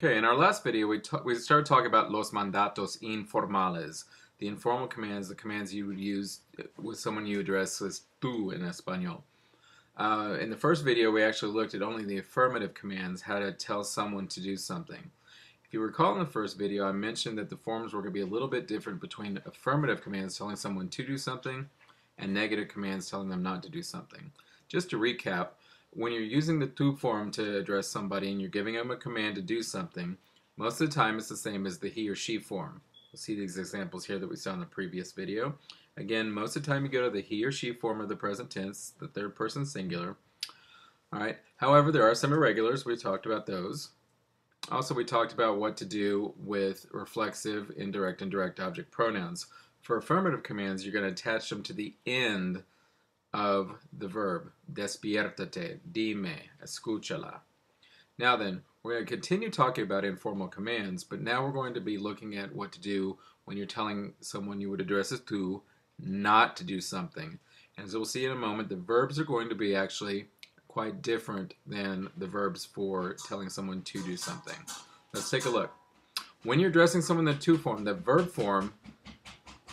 Okay, in our last video, we started talking about los mandatos informales, the informal commands, the commands you would use with someone you address as tú in Espanol. In the first video, we actually looked at only the affirmative commands, how to tell someone to do something. If you recall in the first video, I mentioned that the forms were going to be a little bit different between affirmative commands telling someone to do something and negative commands telling them not to do something. Just to recap, when you're using the tú form to address somebody and you're giving them a command to do something, most of the time it's the same as the he or she form. We'll see these examples here that we saw in the previous video. Again, most of the time you go to the he or she form of the present tense, the third person singular. Alright. However, there are some irregulars. We talked about those. Also, we talked about what to do with reflexive, indirect, and direct object pronouns. For affirmative commands, you're going to attach them to the end of the verb. Despiértate, dime, escúchala. Now then, we're going to continue talking about informal commands, but now we're going to be looking at what to do when you're telling someone you would address as tú not to do something. And as we'll see in a moment, the verbs are going to be actually quite different than the verbs for telling someone to do something. Let's take a look. When you're addressing someone in the tú form, the verb form,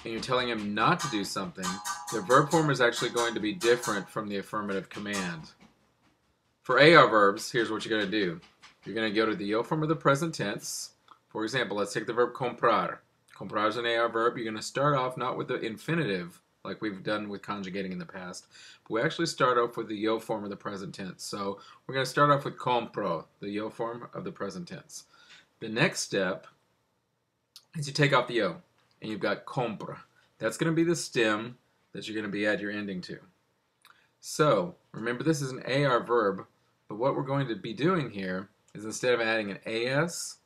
and you're telling him not to do something, the verb form is actually going to be different from the affirmative command. For AR verbs, here's what you're going to do. You're going to go to the yo form of the present tense. For example, let's take the verb comprar. Comprar is an AR verb. You're going to start off not with the infinitive, like we've done with conjugating in the past, but we actually start off with the yo form of the present tense. So we're going to start off with compro, the yo form of the present tense. The next step is you take off the yo, and you've got compra. That's going to be the stem that you're going to be add your ending to. So remember, this is an AR verb, but what we're going to be doing here is instead of adding an AS,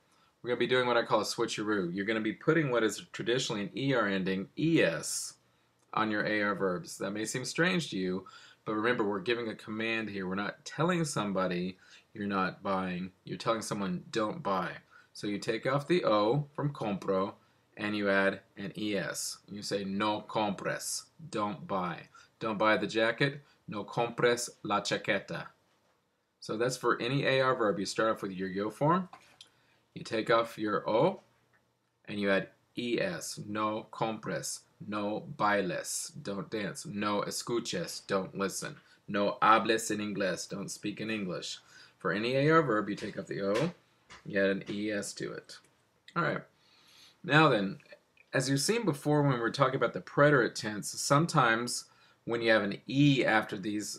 we're going to be doing what I call a switcheroo. You're going to be putting what is traditionally an ER ending, ES, on your AR verbs. That may seem strange to you, but remember, we're giving a command here. We're not telling somebody you're not buying. You're telling someone don't buy. So you take off the O from compro and you add an ES. You say no compres, don't buy. Don't buy the jacket, no compres la chaqueta. So that's for any AR verb. You start off with your yo form, you take off your O, and you add ES, no compres, no bailes, don't dance, no escuches, don't listen, no hables en inglés, don't speak in English. For any AR verb, you take off the O, you add an ES to it. Alright, now then, as you've seen before when we were talking about the preterite tense, sometimes when you have an E after these,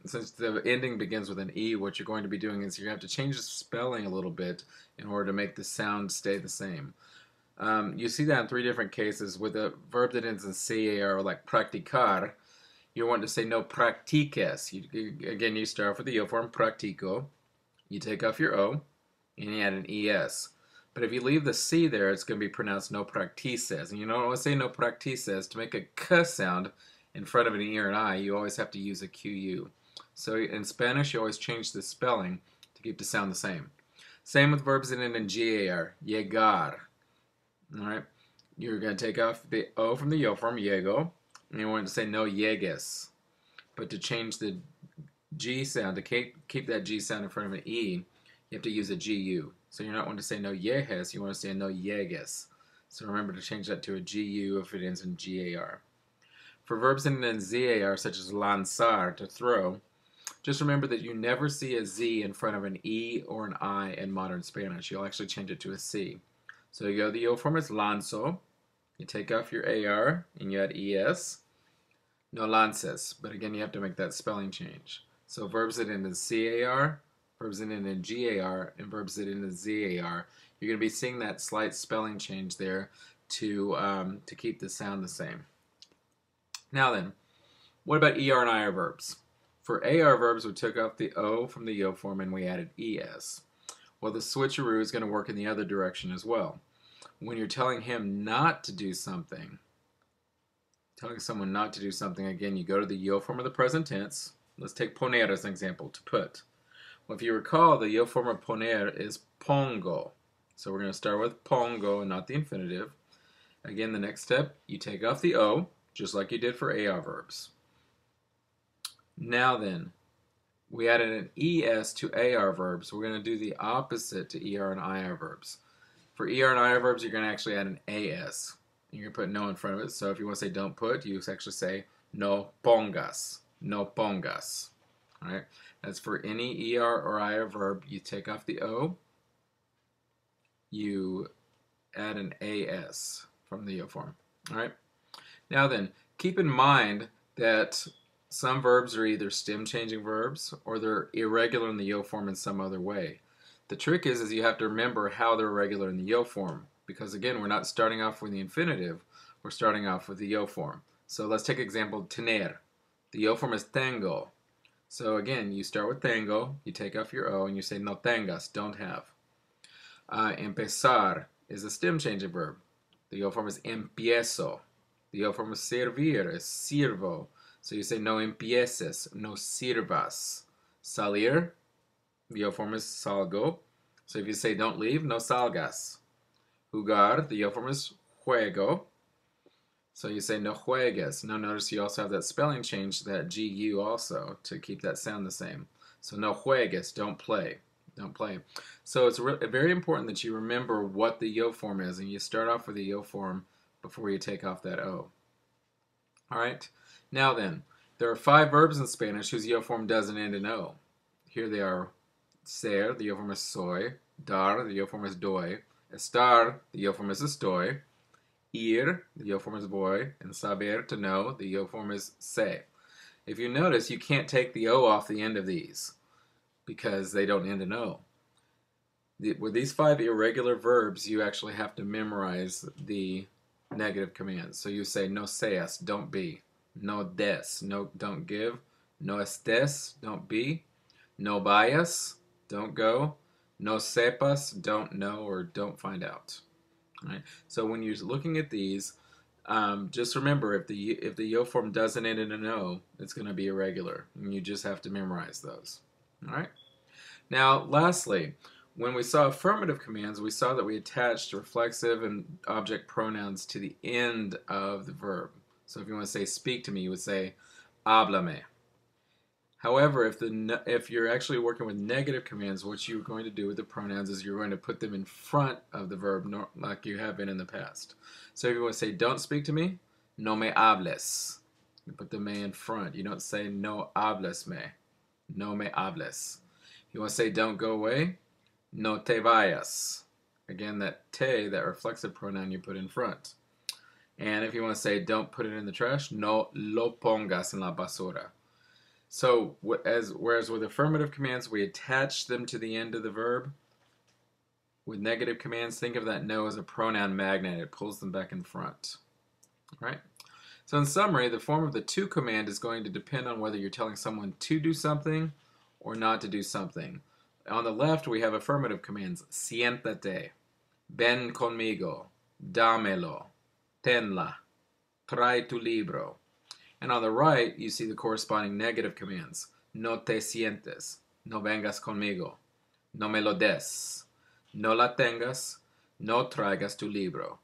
since the ending begins with an E, what you're going to be doing is you have to change the spelling a little bit in order to make the sound stay the same. You see that in three different cases. With a verb that ends in CAR, like practicar, you want to say no practiques. Again, you start off with the yo form, practico. You take off your O, and you add an ES. But if you leave the C there, it's going to be pronounced no practices. And you don't want to say no practices. To make a K sound in front of an E or an I, you always have to use a QU. So in Spanish, you always change the spelling to keep the sound the same. Same with verbs that end in GAR, llegar. Alright, you're going to take off the O from the yo form, llego, and you want to say no llegues. But to change the G sound, to keep that G sound in front of an E, you have to use a GU. So you're not wanting to say no lleges, you want to say no llegues. So remember to change that to a GU if it ends in GAR. For verbs ending in ZAR, such as lanzar, to throw, just remember that you never see a Z in front of an E or an I in modern Spanish. You'll actually change it to a C. So you go, the yo form is lanzo, you take off your AR, and you add ES, no lances, but again you have to make that spelling change. So verbs that end in CAR, verbs that end in GAR, and verbs that end in ZAR, you're going to be seeing that slight spelling change there to keep the sound the same. Now then, what about ER and IR verbs? For AR verbs, we took off the O from the yo form and we added ES. Well, the switcheroo is going to work in the other direction as well. When you're telling him not to do something, telling someone not to do something, again, you go to the yo form of the present tense. Let's take poner as an example, to put. Well, if you recall, the yo form of poner is pongo. So we're going to start with pongo and not the infinitive. Again, the next step, you take off the O, just like you did for AR verbs. Now then, we added an ES to AR verbs. We're going to do the opposite to ER and IR verbs. For ER and IR verbs, you're going to actually add an AS. You're going to put no in front of it. So if you want to say don't put, you actually say no pongas. No pongas. All right. That's for any ER or IR verb. You take off the O. You add an AS from the O form. All right. Now then, keep in mind that some verbs are either stem changing verbs or they're irregular in the yo form in some other way. The trick is you have to remember how they're irregular in the yo form, because again, we're not starting off with the infinitive, we're starting off with the yo form. So let's take example tener. The yo form is tengo. So again, you start with tengo, you take off your O and you say no tengas, don't have. Empezar is a stem changing verb. The yo form is empiezo. The yo form is servir, is sirvo. So you say no empieces, no sirvas. Salir, the yo form is salgo. So if you say don't leave, no salgas. Jugar, the yo form is juego. So you say no juegues. Now notice you also have that spelling change, that GU also, to keep that sound the same. So no juegues, don't play. Don't play. So it's very important that you remember what the yo form is, and you start off with the yo form before you take off that O. All right. Now then, there are 5 verbs in Spanish whose yo form doesn't end in O. Here they are: ser, the yo form is soy; dar, the yo form is doy; estar, the yo form is estoy; ir, the yo form is voy; and saber, to know, the yo form is sé. If you notice, you can't take the O off the end of these because they don't end in O. With these 5 irregular verbs, you actually have to memorize the negative commands. So you say no seas, don't be; no des, no, don't give; no estés, don't be; no vayas, don't go; no sepas, don't know or don't find out. All right. So when you're looking at these, just remember if the yo form doesn't end in an O, it's going to be irregular, and you just have to memorize those. All right. Now, lastly, when we saw affirmative commands, we saw that we attached reflexive and object pronouns to the end of the verb. So if you want to say speak to me, you would say háblame. However, if you're actually working with negative commands, what you're going to do with the pronouns is you're going to put them in front of the verb like you have been in the past. So if you want to say don't speak to me, no me hables. You put the me in front. You don't say no hables me. No me hables. You want to say don't go away, no te vayas. Again, that te, that reflexive pronoun, you put in front. And if you want to say don't put it in the trash, no lo pongas en la basura. So whereas with affirmative commands, we attach them to the end of the verb. With negative commands, think of that no as a pronoun magnet. It pulls them back in front. All right? So in summary, the form of the to command is going to depend on whether you're telling someone to do something or not to do something. On the left, we have affirmative commands: siéntate, ven conmigo, dámelo, tenla, trae tu libro. And on the right, you see the corresponding negative commands: no te sientes, no vengas conmigo, no me lo des, no la tengas, no traigas tu libro.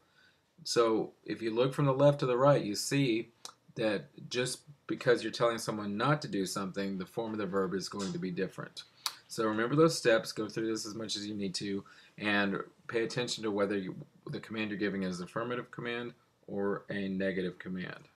So if you look from the left to the right, you see that just because you're telling someone not to do something, the form of the verb is going to be different. So remember those steps, go through this as much as you need to, and pay attention to whether the command you're giving is an affirmative command or a negative command.